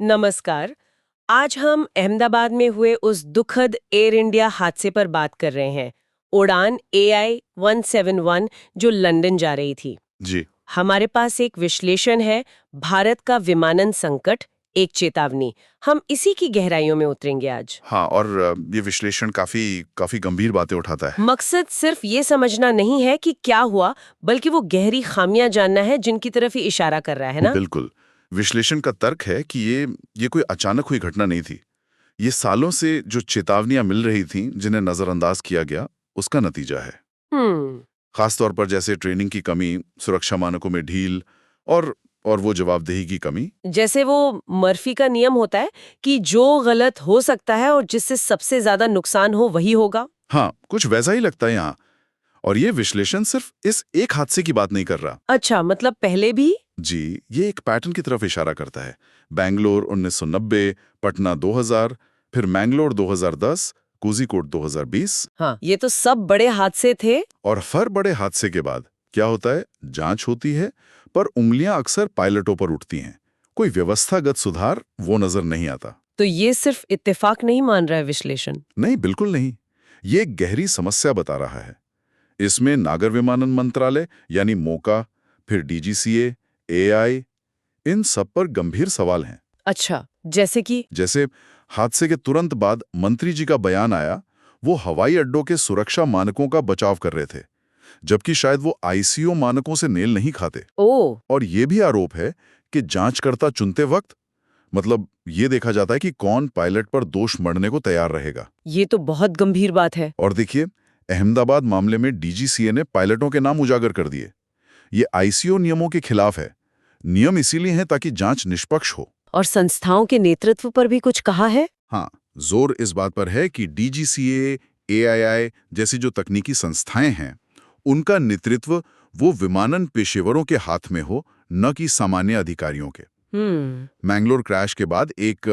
नमस्कार। आज हम अहमदाबाद में हुए उस दुखद एयर इंडिया हादसे पर बात कर रहे हैं। उड़ान AI 171 जो लंदन जा रही थी। जी। हमारे पास एक विश्लेषण है, भारत का विमानन संकट, एक चेतावनी। हम इसी की गहराइयों में उतरेंगे आज। हाँ, और ये विश्लेषण काफी काफी गंभीर बातें उठाता है। मकसद सिर्फ ये समझना नहीं है कि क्या हुआ, बल्कि वो गहरी खामियां जानना है जिनकी तरफ ही इशारा कर रहा है ना। बिल्कुल। विश्लेषण का तर्क है कि ये कोई अचानक हुई घटना नहीं थी। ये सालों से जो चेतावनियां मिल रही थीं, जिन्हें नजरअंदाज किया गया, उसका नतीजा है। हम्म। खास तौर पर जैसे ट्रेनिंग की कमी, सुरक्षा मानकों में ढील और और वो जवाबदेही की कमी। जैसे वो मर्फी का नियम होता है कि जो गलत हो सकता है और जिससे सबसे ज्यादा नुकसान हो वही होगा। हाँ, कुछ वैसा ही लगता है यहाँ। और ये विश्लेषण सिर्फ इस एक हादसे की बात नहीं कर रहा। अच्छा, मतलब पहले भी। जी, ये एक पैटर्न की तरफ इशारा करता है। बैंगलोर 1990, पटना 2000, फिर मैंगलोर 2010, कोझिकोड 2020। हाँ, ये तो सब बड़े हादसे थे। और हर बड़े हादसे के बाद क्या होता है? जांच होती है, पर उंगलियां अक्सर पायलटों पर उठती हैं। कोई व्यवस्थागत सुधार वो नजर नहीं आता। तो ये सिर्फ इत्तेफाक नहीं मान रहा है विश्लेषण। नहीं, बिल्कुल नहीं। ये एक गहरी समस्या बता रहा है। इसमें नागर विमानन मंत्रालय यानी मोका, फिर DGCA, AI, इन सब पर गंभीर सवाल हैं। अच्छा, जैसे कि। जैसे हादसे के तुरंत बाद मंत्री जी का बयान आया, वो हवाई अड्डों के सुरक्षा मानकों का बचाव कर रहे थे, जबकि शायद वो ICO मानकों से मेल नहीं खाते। ओ। और ये भी आरोप है कि जांचकर्ता चुनते वक्त, मतलब ये देखा जाता है कि कौन पायलट पर दोष मढ़ने को तैयार रहेगा। ये तो बहुत गंभीर बात है। और देखिए, अहमदाबाद मामले में DGCA ने पायलटों के नाम उजागर कर दिए। ये ICO नियमों के खिलाफ है। नियम इसीलिए हैं ताकि जांच निष्पक्ष हो। और संस्थाओं के नेतृत्व पर भी कुछ कहा है। हाँ, जोर इस बात पर है कि DGCA, AII जैसी जो तकनीकी संस्थाएं हैं, उनका नेतृत्व वो विमानन पेशेवरों के हाथ में हो, न कि सामान्य अधिकारियों के। मैंगलोर क्रैश के बाद एक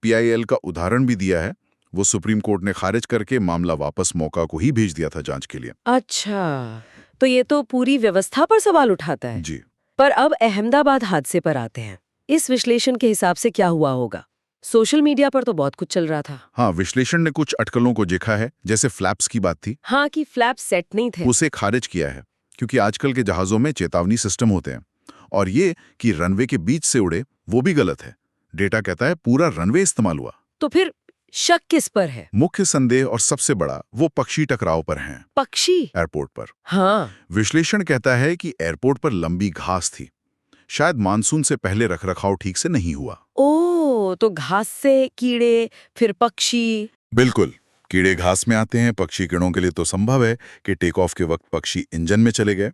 PIL का उदाहरण भी दिया है। वो सुप्रीम कोर्ट ने खारिज करके मामला वापस मौका को ही भेज दिया था जांच के लिए। अच्छा, तो ये तो पूरी व्यवस्था पर सवाल उठाता है। जी। पर अब अहमदाबाद हादसे पर आते हैं। इस विश्लेषण के हिसाब से क्या हुआ होगा? सोशल मीडिया पर तो बहुत कुछ चल रहा था। हाँ, विश्लेषण ने कुछ अटकलों को देखा है, जैसे फ्लैप्स की बात थी। हाँ, कि फ्लैप सेट नहीं थे। उसे खारिज किया है, क्योंकि आजकल के जहाजों में चेतावनी सिस्टम होते हैं। और ये कि रनवे के बीच से उड़े, वो भी गलत है। डेटा कहता है पूरा रनवे इस्तेमाल हुआ। तो फिर शक किस पर है? मुख्य संदेह और सबसे बड़ा वो पक्षी टकराव पर हैं। पक्षी? एयरपोर्ट पर। हाँ। विश्लेषण कहता है कि एयरपोर्ट पर लंबी घास थी। शायद मानसून से पहले रखरखाव ठीक से नहीं हुआ। ओ, तो घास से कीड़े, फिर पक्षी। बिल्कुल। कीड़े घास में आते हैं, पक्षी कीड़ों के लिए तो संभव है कि टेक ऑफ के वक्त पक्षी इंजन में चले गए।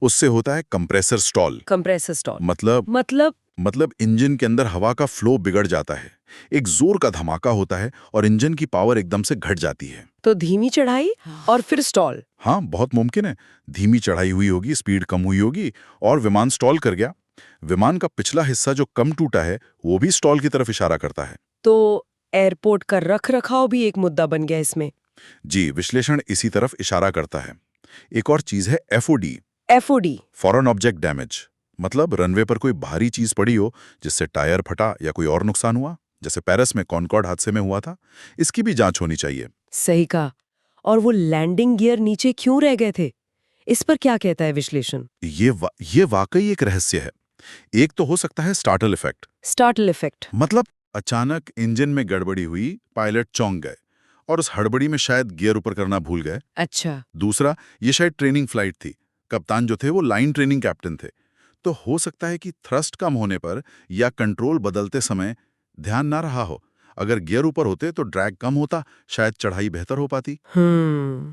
उससे होता है कंप्रेसर स्टॉल। कंप्रेसर स्टॉल मतलब इंजन के अंदर हवा का फ्लो बिगड़ जाता है। एक जोर का धमाका होता है और इंजन की पावर एकदम से घट जाती है। तो धीमी चढ़ाई और फिर स्टॉल। हाँ, बहुत मुमकिन है। धीमी चढ़ाई हुई होगी, स्पीड कम हुई होगी और विमान स्टॉल कर गया। विमान का पिछला हिस्सा जो कम टूटा है, वो भी स्टॉल की तरफ इशारा करता है। तो एयरपोर्ट का रखरखाव भी एक मुद्दा बन गया इसमें। जी, विश्लेषण इसी तरफ इशारा करता है। एक और चीज है FOD, फॉरेन ऑब्जेक्ट डैमेज। मतलब रनवे पर कोई भारी चीज पड़ी हो, जिससे टायर फटा या कोई और नुकसान हुआ, जैसे पेरिस में कॉनकॉर्ड हादसे में हुआ था। इसकी भी जांच होनी चाहिए। सही कहा। और वो लैंडिंग गियर नीचे क्यों रह गए थे, इस पर क्या कहता है विश्लेषण? ये वाकई एक रहस्य है। एक तो हो सकता है स्टार्टल इफेक्ट। मतलब अचानक इंजन में गड़बड़ी हुई, पायलट चौंक गए और उस हड़बड़ी में शायद गियर ऊपर करना भूल गए। अच्छा। दूसरा, ये शायद ट्रेनिंग फ्लाइट थी। कप्तान जो थे वो लाइन ट्रेनिंग कैप्टन थे। तो हो सकता है कि थ्रस्ट कम होने पर या कंट्रोल बदलते समय ध्यान ना रहा हो। अगर गियर ऊपर होते तो ड्रैग कम होता, शायद चढ़ाई बेहतर हो पाती।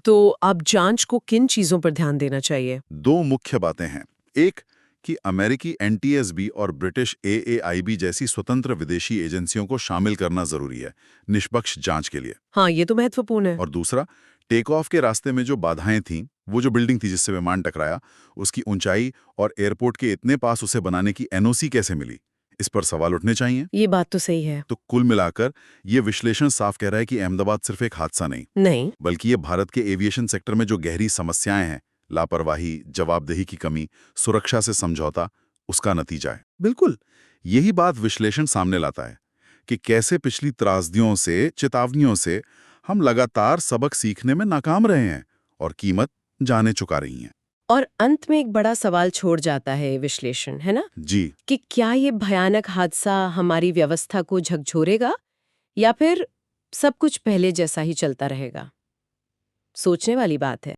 तो अब जांच को किन चीजों पर ध्यान देना चाहिए? दो मुख्य बातें हैं। एक कि अमेरिकी NTSB और ब्रिटिश AAIB जैसी स्वतंत्र विदेशी एजेंसियों को शामिल करना जरूरी है निष्पक्ष जांच के लिए। हाँ, ये तो महत्वपूर्ण है। और दूसरा, टेक ऑफ के रास्ते में जो बाधाएं थीं, वो जो बिल्डिंग थी जिससे विमान टकराया, उसकी ऊंचाई और एयरपोर्ट के इतने पास उसे बनाने की NOC कैसे मिली, इस पर सवाल उठने चाहिए। ये बात तो सही है। तो कुल मिलाकर ये विश्लेषण साफ कह रहा है कि अहमदाबाद सिर्फ एक हादसा नहीं, बल्कि ये भारत के एविएशन सेक्टर में जो गहरी समस्याएं हैं, लापरवाही, जवाबदेही की कमी, सुरक्षा से समझौता, उसका नतीजा है। बिल्कुल यही बात विश्लेषण सामने लाता है। कि कैसे पिछली त्रासदियों से, चेतावनियों से हम लगातार सबक सीखने में नाकाम रहे हैं और कीमत जाने चुका रही हैं। और अंत में एक बड़ा सवाल छोड़ जाता है ये विश्लेषण, है ना? जी। कि क्या ये भयानक हादसा हमारी व्यवस्था को झकझोरेगा या फिर सब कुछ पहले जैसा ही चलता रहेगा? सोचने वाली बात है।